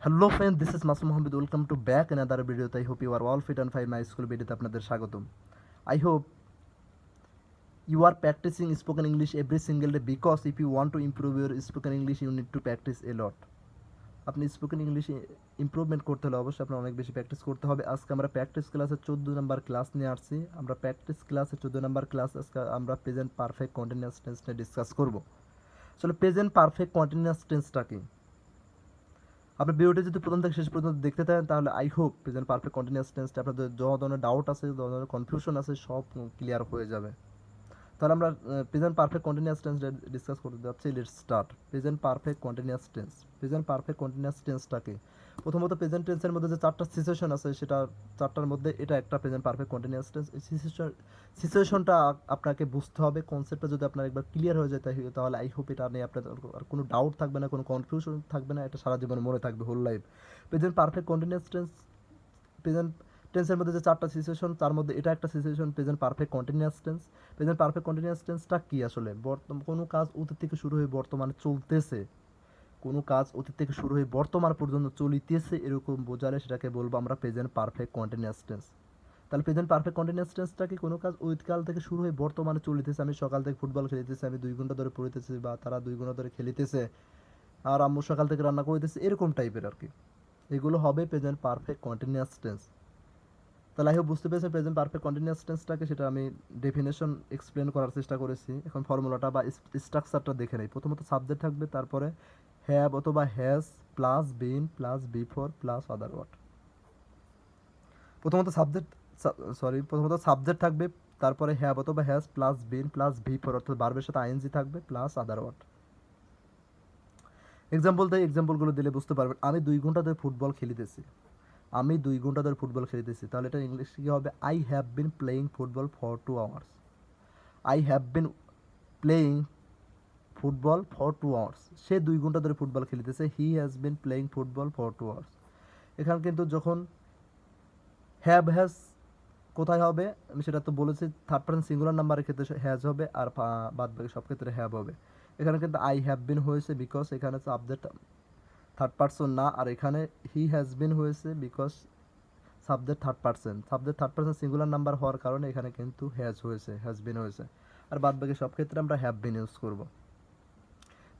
Hello friend, this is Masum Ahmed. Welcome to back another ভিডিওতে। I hope you are all fit and fine. My school ভিডিওতে আপনাদের স্বাগতম। I hope you are practising spoken English every single day because if you want to improve your spoken English you need to practise a lot. আপনি spoken ইংলিশে improvement করতে হলে অবশ্যই আপনার অনেক বেশি প্র্যাকটিস করতে হবে। আজকে আমরা প্র্যাকটিস ক্লাসে 14 নম্বর ক্লাস নিয়ে আসছি। আমরা প্র্যাকটিস ক্লাসে 14 নম্বর ক্লাস আজকে আমরা প্রেজেন্ট পারফেক্ট কন্টিনিউয়াস টেন্স নিয়ে ডিসকাস করবো। আসলে প্রেজেন্ট পারফেক্ট কন্টিনিউয়াস টেন্সটা কি? আপনি ভিডিওটি যদি প্রথম থেকে শেষ পর্যন্ত দেখতে থাকেন তাহলে I hope present perfect continuous টেন্সটা আপনাদের যত ধরনের ডাউট আছে, যত ধরনের কনফিউশন আছে সব ক্লিয়ার হয়ে যাবে। তাহলে আমরা present perfect continuous tense discuss করতে যাচ্ছি। Let's start. Present perfect continuous tense. Present perfect continuous টেন্সটাকে প্রথমত প্রেজেন্ট টেন্সের মধ্যে যে চারটা সিচুয়েশন আছে সেটা চারটার মধ্যে এটা একটা প্রেজেন্ট পারফেক্ট কন্টিনিউয়াস টেন্স। এই সিচুয়েশনটা আপনাকে বুঝতে হবে। কনসেপ্টটা যদি আপনার একবার ক্লিয়ার হয়ে যায় তাহলে আই হোপ এটা নিয়ে আপনার আর কোনো ডাউট থাকবে না, কোনো কনফিউশন থাকবে না। এটা সারা জীবনে মনে থাকবে, whole life. Present perfect continuous tense, present টেন্সের মধ্যে যে চারটা সিচুয়েশন তার মধ্যে এটা একটা situation present perfect continuous tense. Present perfect continuous টেন্সটা কি আসলে? কোনো কাজ অতীত থেকে শুরু হয়ে বর্তমানে চলতেছে, কোনো কাজ অতীত থেকে শুরু হয়ে বর্তমান পর্যন্ত চলিতেছে এরকম বোঝালে সেটাকে বলবো আমরা প্রেজেন্ট পারফেক্ট কন্টিনিউয়াস টেন্স। তাহলে প্রেজেন্ট পারফেক্ট কন্টিনিউয়াস টেন্সটা কি? কোনো কাজ অতীতকাল থেকে শুরু হয়ে বর্তমানে চলিতেছে। আমি সকাল থেকে ফুটবল খেলিতেছি, আমি 2 ঘন্টা ধরে পড়িতেছি বা তারা 2 ঘন্টা ধরে খেলিতেছে, আর আম্মু সকাল থেকে রান্না করিতেছে, এরকম টাইপের আর কি। এগুলো হবে প্রেজেন্ট পারফেক্ট কন্টিনিউয়াস টেন্স। তাহলে আই হোপ বুঝতে পেরেছেন প্রেজেন্ট পারফেক্ট কন্টিনিউয়াস টেন্সটাকে। সেটা আমি ডেফিনেশন এক্সপ্লেন করার চেষ্টা করেছি। এখন ফর্মুলাটা বা স্ট্রাকচারটা দেখে নেই। প্রথমত সাবজেক্ট থাকবে, তারপরে হ্যাভ অথবা has plus been plus before plus other word. প্রথমত সাবজেক্ট থাকবে, তারপরে হ্যাভ অথবা has plus been plus before অর্থাৎ ভার্বের সাথে আইএনজি থাকবে প্লাস আদার ওয়ার্ড। এক্সাম্পল দেয়, এক্সাম্পলগুলো দিলে বুঝতে পারবেন। আমি 2 ঘন্টা ধরে ফুটবল খেলিতেছি। আমি 2 ঘন্টা ধরে ফুটবল খেলিতেছি, তাহলে এটা ইংলিশ কী হবে? I have been playing football for 2 hours. I have been playing football for 2 hours. সে 2 ঘন্টা ধরে ফুটবল খেলিতেছে। He has been playing football for 2 hours. এখানে কিন্তু যখন হ্যাজ কোথায় হবে আমি সেটা তো বলেছি, থার্ড পার্সন সিঙ্গুলার নাম্বারের ক্ষেত্রে হ্যাজ হবে, আর বাদ বাকি সব ক্ষেত্রে হ্যাভ হবে। এখানে কিন্তু আই হ্যাভ বিন হয়েছে বিকজ এখানে সাবজেক্ট থার্ড পার্সন না, আর এখানে হি হ্যাজ বিন হয়েছে because subject third person singular number হওয়ার কারণে এখানে কিন্তু হ্যাজ বিন হয়েছে, আর বাদ বাকি সব ক্ষেত্রে আমরা হ্যাভ বিন ইউজ করব।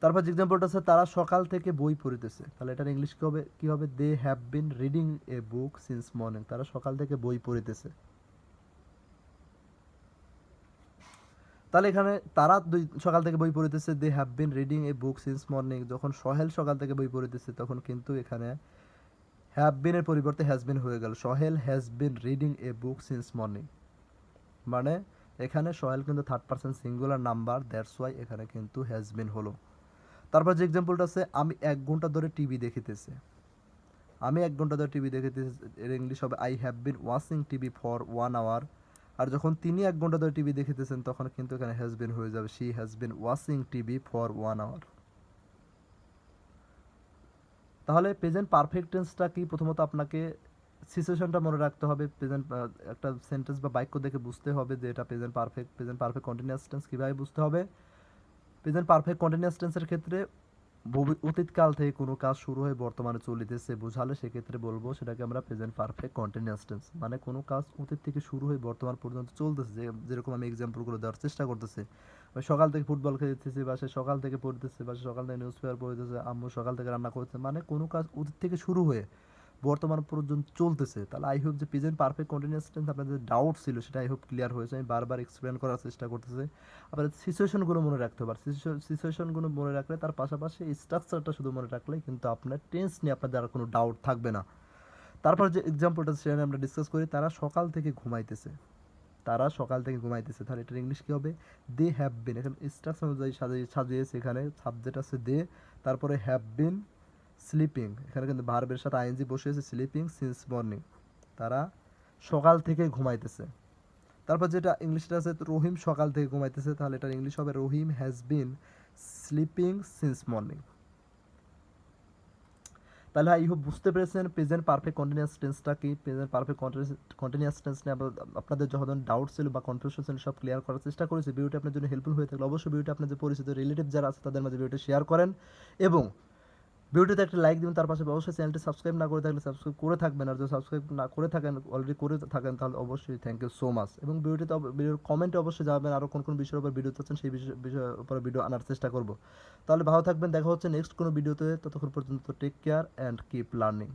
তারপর যে এক্সাম্পলটা আছে, তারা সকাল থেকে বই পড়িতেছে, তাহলে এটার ইংলিশ কী হবে? They have been reading a book since morning. তারা সকাল থেকে বই পড়িতেছে। তাহলে এখানে তারা সকাল থেকে বই পড়িতেছে, they have been reading a book since morning. যখন সোহেল সকাল থেকে বই পড়িতেছে তখন কিন্তু এখানে হ্যাভ বিনের পরিবর্তে হ্যাজ বিন হয়ে গেল। Sohel has been reading a book since morning, মানে এখানে সোহেল কিন্তু third person singular number, that's why এখানে কিন্তু হ্যাজ বিন হলো। তারপর যে এক্সাম্পলটা আছে, আমি 1 ঘন্টা ধরে টিভি দেখিতেছি। আমি 1 ঘন্টা ধরে টিভি দেখিতেছি, এর ইংলিশ হবে I have been watching TV for 1 hour. আর যখন তিনি 1 ঘন্টা ধরে টিভি দেখিতেছেন তখন কিন্তু এখানে হ্যাজ বিন হয়ে যাবে, she has been watching TV for 1 hour. তাহলে প্রেজেন্ট পারফেক্ট টেন্সটা কি? প্রথমত আপনাকে সিচুয়েশনটা মনে রাখতে হবে। প্রেজেন্ট একটা সেন্টেন্স বা বাক্য দেখে বুঝতে হবে যে এটা প্রেজেন্ট পারফেক্ট কন্টিনিউয়াস টেন্স। কীভাবে বুঝতে হবে? প্রেজেন্ট পারফেক্ট কন্টিনিউয়াস টেন্সের ক্ষেত্রে অতীতকাল থেকে কোনো কাজ শুরু হয়ে বর্তমানে চলিতেছে বোঝালে সেক্ষেত্রে বলবো সেটাকে আমরা প্রেজেন্ট পারফেক্ট কন্টিনিউয়াস টেন্স। মানে কোনো কাজ অতীত থেকে শুরু হয়ে বর্তমান পর্যন্ত চলতেছে, যেরকম আমি এক্সাম্পলগুলো দেওয়ার চেষ্টা করতেছি। সকাল থেকে ফুটবল খেলতেছি, বা সে সকাল থেকে পড়তেছে, বা সে সকাল থেকে নিউজ পেপার পড়তেছে, আম্মু সকাল থেকে রান্না করতেছে, মানে কোনো কাজ অতীত থেকে শুরু হয়ে বর্তমান পর্যন্ত চলতেছে। তাহলে আই হোপ যে প্রেজেন্ট পারফেক্ট কন্টিনিউয়াস টেন্স আপনাদের ডাউট ছিল সেটা আই হোপ ক্লিয়ার হয়েছে। আমি বারবার এক্সপ্লেন করার চেষ্টা করতেছি। আপনাদের সিচুয়েশনগুলো মনে রাখতে হবে। সিচুয়েশনগুলো মনে রাখলে তার পাশাপাশি স্ট্রাকচারটা শুধু মনে রাখলে কিন্তু আপনার টেন্স নিয়ে আপনাদের আর কোনো ডাউট থাকবে না। তারপর যে এক্সাম্পলটা সেটা আমরা ডিসকাস করি, তারা সকাল থেকে ঘুমাইতেছে। তাহলে এটার ইংলিশ কী হবে? They have been. এখানে স্ট্রাকচার অনুযায়ী সাজিয়েছে। এখানে সাবজেক্ট আছে দে, তারপরে হ্যাভ বিন স্লিপিং, এখানে কিন্তু ভার্বের সাথে আইএনজি বসিয়েছে, স্লিপিং সিন্স মর্নিং। তারা সকাল থেকে ঘুমাইতেছে। তারপর যেটা ইংলিশটা আছে, রহিম সকাল থেকে ঘুমাইতেছে, তাহলে এটার ইংলিশ হবে Rahim has been sleeping since morning. তাহলে আই হোপ বুঝতে পেরেছেন প্রেজেন্ট পারফেক্ট কন্টিনিউয়াস টেন্সটা কি। প্রেজেন্ট পারফেক্ট কন্টিনিউয়াস টেন্স নিয়ে আপনাদের যখন ডাউট ছিল বা কনফিউশন ছিল সব ক্লিয়ার করার চেষ্টা করেছি। ভিডিওটি আপনার জন্য হেল্পফুল হয়ে থাকলে অবশ্যই ভিডিওটি আপনার যে পরিচিত রিলেটিভ যারা আছে তাদের মাঝে ভিডিওটি শেয়ার করেন, এবং ভিডিওতে একটা লাইক দিবেন, তার পাশে অবশ্যই চ্যানেলটি সাবস্ক্রাইব না করে থাকলে সাবস্ক্রাইব করে থাকবেন, আর যদি সাবস্ক্রাইব না করে থাকেন, অলরেডি করে থাকেন, তাহলে অবশ্যই থ্যাংক ইউ সো মাচ। এবং ভিডিওর কমেন্টে অবশ্যই জানাবেন আরও কোন বিষয়ের উপর ভিডিও চাচ্ছেন, সেই বিষয়ের উপরে ভিডিও আনার চেষ্টা করব। তাহলে ভালো থাকবেন, দেখা হচ্ছে নেক্সট কোনো ভিডিওতে। ততক্ষণ পর্যন্ত take care and keep learning.